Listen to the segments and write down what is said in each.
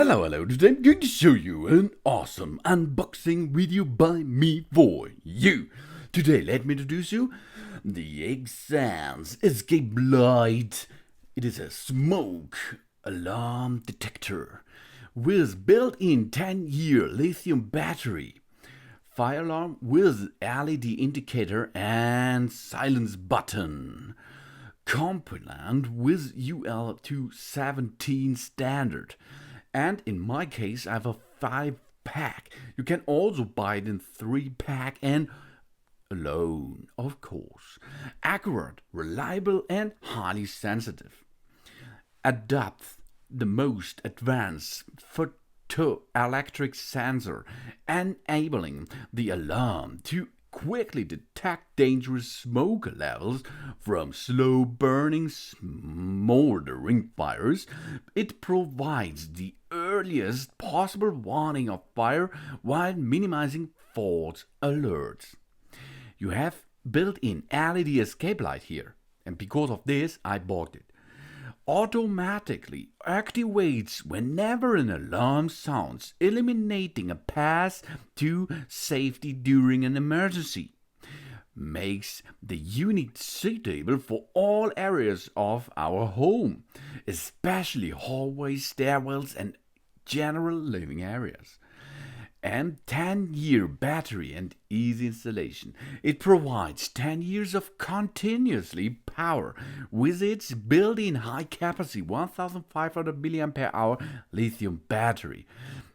Hello, today I'm going to show you an awesome unboxing video by me for you. Today, let me introduce you the Exans Escape Light. It is a smoke alarm detector with built-in 10-year lithium battery, fire alarm with LED indicator and silence button, compliant with UL 217 standard. And in my case, I have a 5-pack. You can also buy it in 3-pack and alone, of course. Accurate, reliable, and highly sensitive. Adopts the most advanced photoelectric sensor, enabling the alarm to quickly detect dangerous smoke levels from slow burning smoldering fires. It provides the earliest possible warning of fire while minimizing false alerts. You have built-in LED escape light here, and because of this I bought it. Automatically activates whenever an alarm sounds, eliminating a path to safety during an emergency. Makes the unit suitable for all areas of our home, especially hallways, stairwells, and general living areas. And 10-year battery and easy installation. It provides 10 years of continuously power with its built-in high capacity 1500 mAh lithium battery,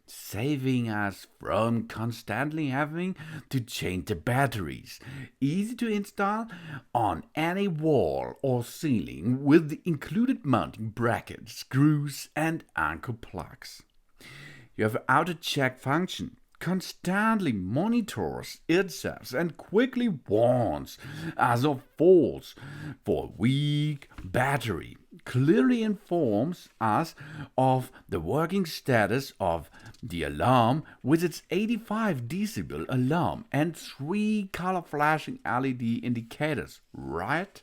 saving us from constantly having to change the batteries. Easy to install on any wall or ceiling with the included mounting brackets, screws, and anchor plugs. You have auto check function, constantly monitors itself and quickly warns as of faults for weak battery, clearly informs us of the working status of the alarm with its 85 decibel alarm and 3 color flashing LED indicators, red,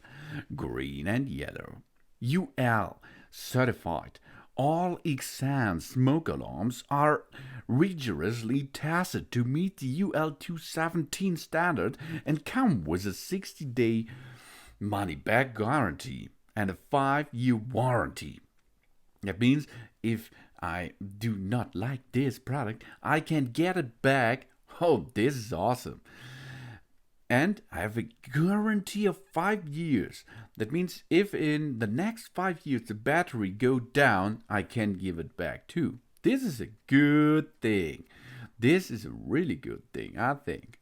green, and yellow. UL certified. All Exans smoke alarms are rigorously tested to meet the UL 217 standard and come with a 60-day money-back guarantee and a 5-year warranty. That means if I do not like this product, I can get it back. Oh, this is awesome. And I have a guarantee of 5 years. That means if in the next 5 years the battery go down, I can give it back too. This is a good thing. This is a really good thing, I think.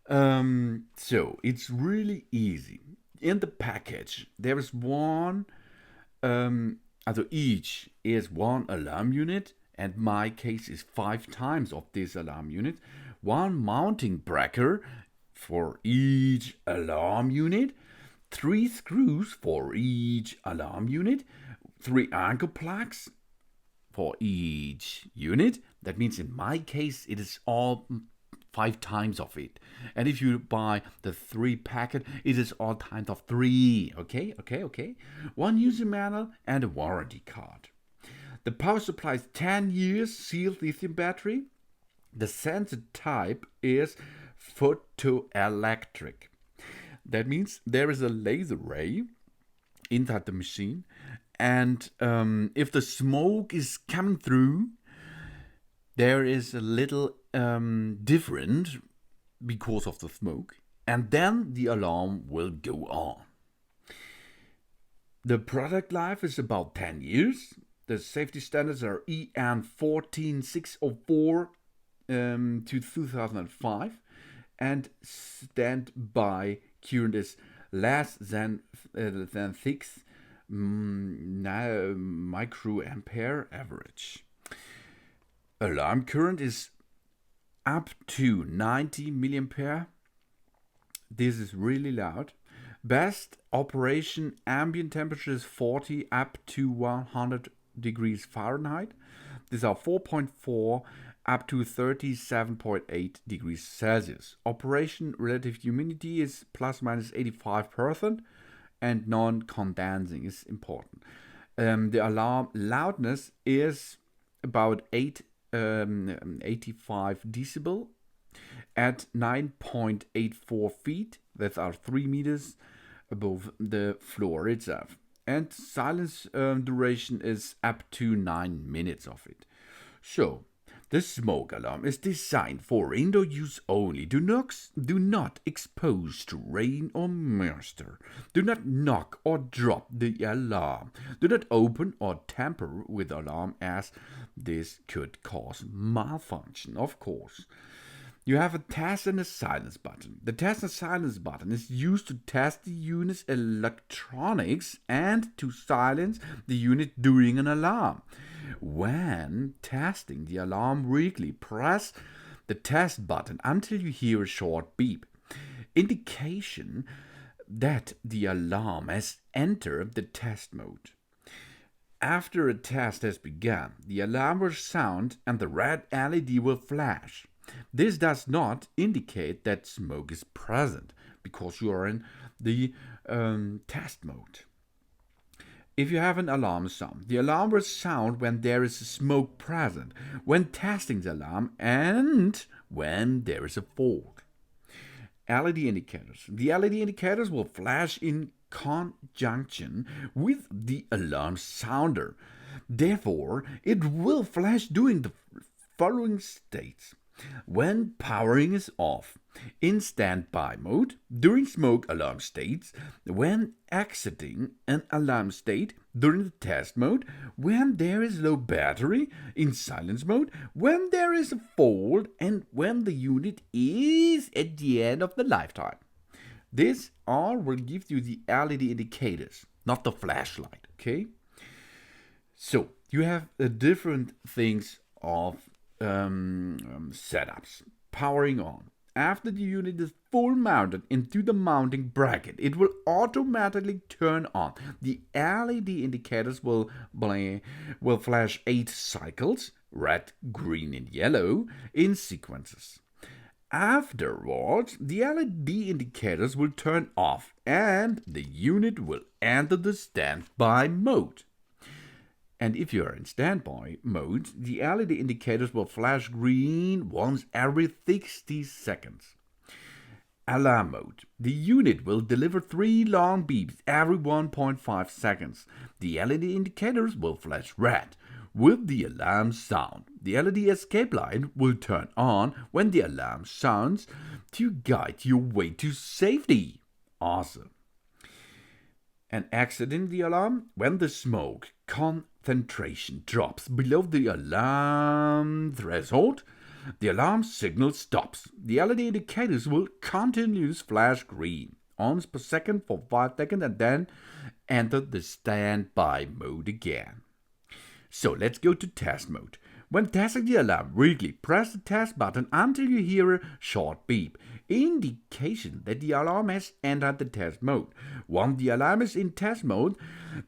So it's really easy. In the package, there is one, also each is one alarm unit, and my case is 5 times of this alarm unit. One mounting breaker for each alarm unit, 3 screws for each alarm unit, 3 anchor plugs for each unit. That means in my case it is all 5 times of it. And if you buy the 3 packet, it is all times of 3. Okay. One user manual and a warranty card. The power supply is 10 years sealed lithium battery. The sensor type is photoelectric. That means there is a laser ray inside the machine, and if the smoke is coming through, there is a little different because of the smoke, and then the alarm will go on. The product life is about 10 years. The safety standards are EN 14604 to 2005. And standby current is less than 6 microampere average. Alarm current is up to 90 milliampere. This is really loud. Best operation ambient temperature is 40 up to 100 degrees Fahrenheit. These are 4.4 up to 37.8 degrees Celsius. Operation relative humidity is plus minus 85%, and non-condensing is important. The alarm loudness is about 85 decibel at 9.84 feet, that are 3 meters above the floor itself. And silence duration is up to 9 minutes of it. So, the smoke alarm is designed for indoor use only. Do not expose to rain or moisture. Do not knock or drop the alarm. Do not open or tamper with alarm, as this could cause malfunction, of course. You have a test and a silence button. The test and silence button is used to test the unit's electronics and to silence the unit during an alarm. When testing the alarm weekly, press the test button until you hear a short beep, indication that the alarm has entered the test mode. After a test has begun, the alarm will sound and the red LED will flash. This does not indicate that smoke is present because you are in the test mode. If you have an alarm sound, the alarm will sound when there is smoke present, when testing the alarm, and when there is a fault. LED indicators. The LED indicators will flash in conjunction with the alarm sounder. Therefore, it will flash during the following states: when powering is off, in standby mode, during smoke alarm states, when exiting an alarm state, during the test mode, when there is low battery, in silence mode, when there is a fault, and when the unit is at the end of the lifetime. This all will give you the LED indicators, not the flashlight, okay? So, you have different things of setups. Powering on. After the unit is full mounted into the mounting bracket, it will automatically turn on. The LED indicators will flash 8 cycles, red, green, and yellow, in sequences. Afterwards, the LED indicators will turn off and the unit will enter the standby mode. And if you are in standby mode, the LED indicators will flash green once every 60 seconds. Alarm mode. The unit will deliver 3 long beeps every 1.5 seconds. The LED indicators will flash red with the alarm sound. The LED escape light will turn on when the alarm sounds to guide your way to safety. Awesome. And exiting the alarm when the smoke concentration drops below the alarm threshold, the alarm signal stops. The LED indicators will continuously flash green once per second for 5 seconds and then enter the standby mode again. So let's go to test mode. When testing the alarm weekly, press the test button until you hear a short beep, indication that the alarm has entered the test mode. Once the alarm is in test mode,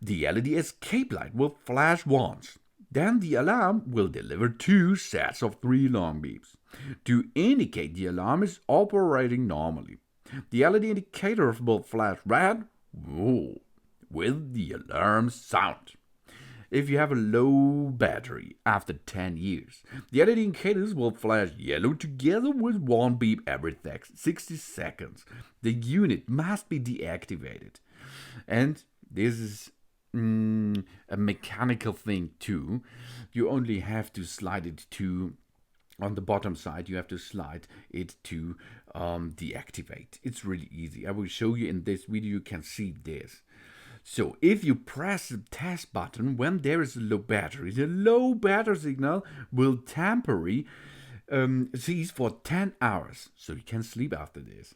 the LED escape light will flash once. Then the alarm will deliver 2 sets of 3 long beeps to indicate the alarm is operating normally. The LED indicators will flash red with the alarm sound. If you have a low battery after 10 years, the LED indicators will flash yellow together with 1 beep every 60 seconds. The unit must be deactivated. And this is a mechanical thing too. You only have to slide it to, on the bottom side, you have to slide it to deactivate. It's really easy. I will show you in this video. You can see this. So if you press the test button when there is a low battery, the low battery signal will temporarily cease for 10 hours, so you can sleep after this.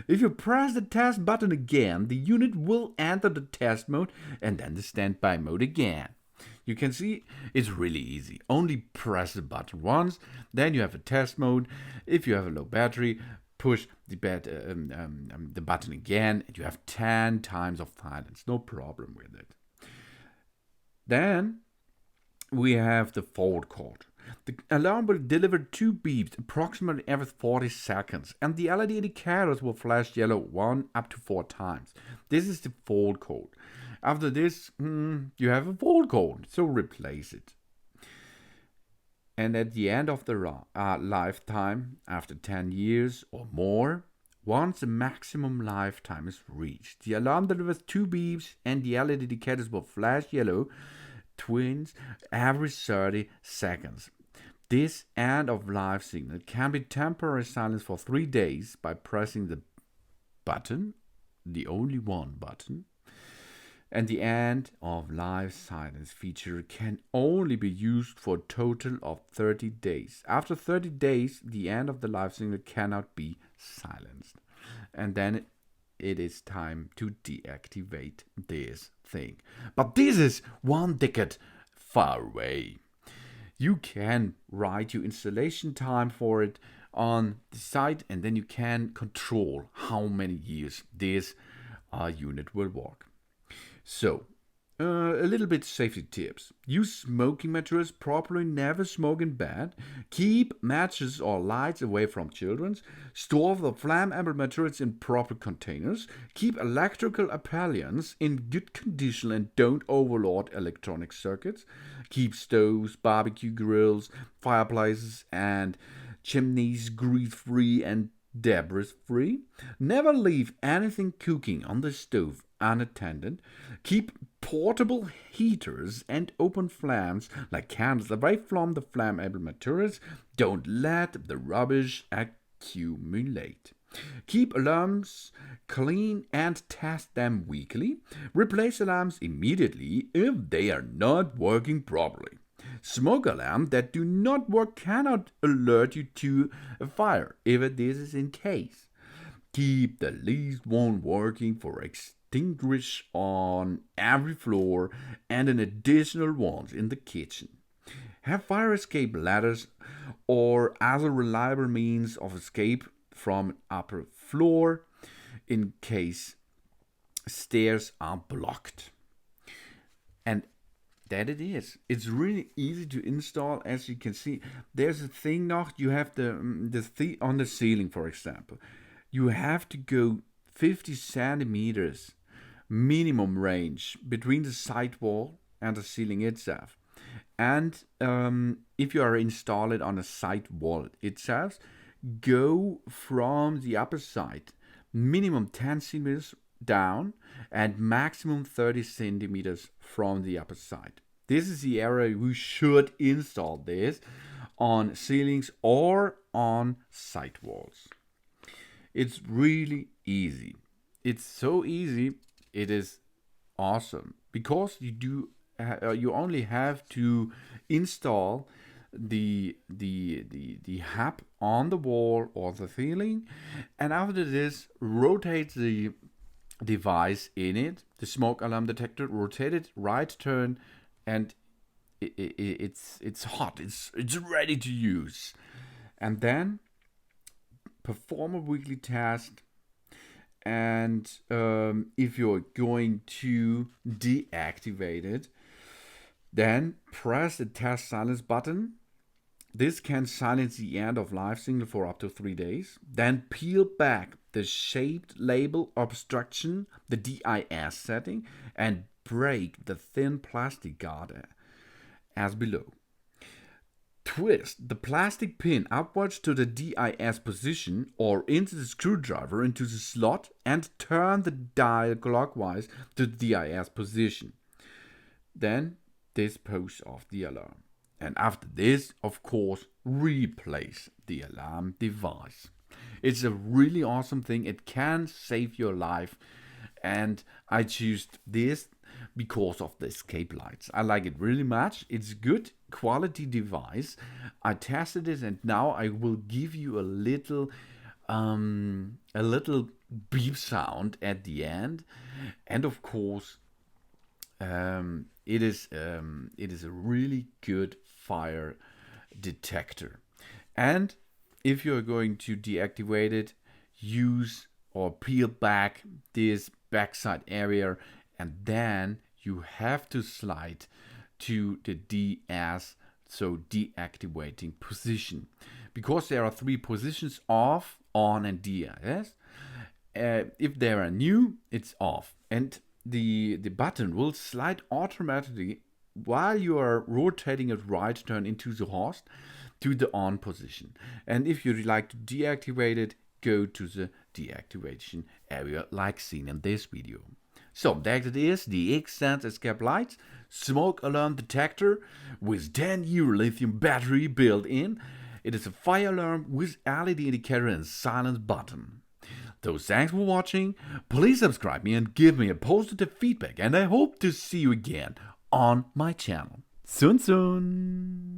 If you press the test button again, the unit will enter the test mode and then the standby mode again. You can see it's really easy. Only press the button once, then you have a test mode. If you have a low battery, push the button again, and you have 10 times of silence. No problem with it. Then we have the fault code. The alarm will deliver 2 beeps approximately every 40 seconds, and the LED indicators will flash yellow 1 up to 4 times. This is the fault code. After this, you have a fault code, so replace it. And at the end of the lifetime, after 10 years or more, once the maximum lifetime is reached, the alarm delivers two beeps and the LED indicators will flash yellow twins every 30 seconds. This end of life signal can be temporarily silenced for 3 days by pressing the button, the only one button, and the end of life silence feature can only be used for a total of 30 days. After 30 days, the end of the life signal cannot be silenced. And then it is time to deactivate this thing. But this is 1 decade far away. You can write your installation time for it on the site, and then you can control how many years this unit will work. So, a little bit safety tips. Use smoking materials properly, never smoke in bed. Keep matches or lights away from children. Store the flammable materials in proper containers. Keep electrical appliances in good condition and don't overload electronic circuits. Keep stoves, barbecue grills, fireplaces, and chimneys grease-free and debris-free. Never leave anything cooking on the stove unattended. Keep portable heaters and open flames like candles away from the flammable materials. Don't let the rubbish accumulate. Keep alarms clean and test them weekly. Replace alarms immediately if they are not working properly. Smoke alarms that do not work cannot alert you to a fire if this is in case. Keep the least one working for extinguish on every floor and an additional ones in the kitchen. Have fire escape ladders or other reliable means of escape from an upper floor in case stairs are blocked. And that it is. It's really easy to install, as you can see. There's a thing now. You have the on the ceiling, for example. You have to go 50 centimeters minimum range between the side wall and the ceiling itself. And if you are installed on a side wall itself, go from the upper side minimum 10 centimeters down and maximum 30 centimeters from the upper side. This is the area we should install this on ceilings or on side walls. It's really easy. It's so easy. It is awesome because you only have to install the hub on the wall or the ceiling, and after this rotate the device in it, the smoke alarm detector, rotate it, right turn, and it's hot. It's ready to use, and then perform a weekly test. And if you're going to deactivate it, then press the test silence button. This can silence the end of life signal for up to 3 days. Then peel back the shaped label obstruction, the DIS setting, and break the thin plastic guard as below. Twist the plastic pin upwards to the DIS position or into the screwdriver into the slot and turn the dial clockwise to the DIS position. Then dispose of the alarm. And after this, of course, replace the alarm device. It's a really awesome thing. It can save your life. And I choose this because of the escape lights. I like it really much. It's good quality device. I tested it and now I will give you a little beep sound at the end. And of course, it is a really good fire detector. And if you're going to deactivate it, use or peel back this backside area, and then you have to slide to the DS, so deactivating position, because there are 3 positions: off, on, and DS. If they are new, it's off, and the button will slide automatically while you are rotating it right, turn into the host to the on position. And if you'd like to deactivate it, go to the deactivation area like seen in this video. So that it is the X-Sense escape lights, smoke alarm detector with 10-year lithium battery built in. It is a fire alarm with LED indicator and silence button. So thanks for watching, please subscribe me and give me a positive feedback, and I hope to see you again on my channel. Soon.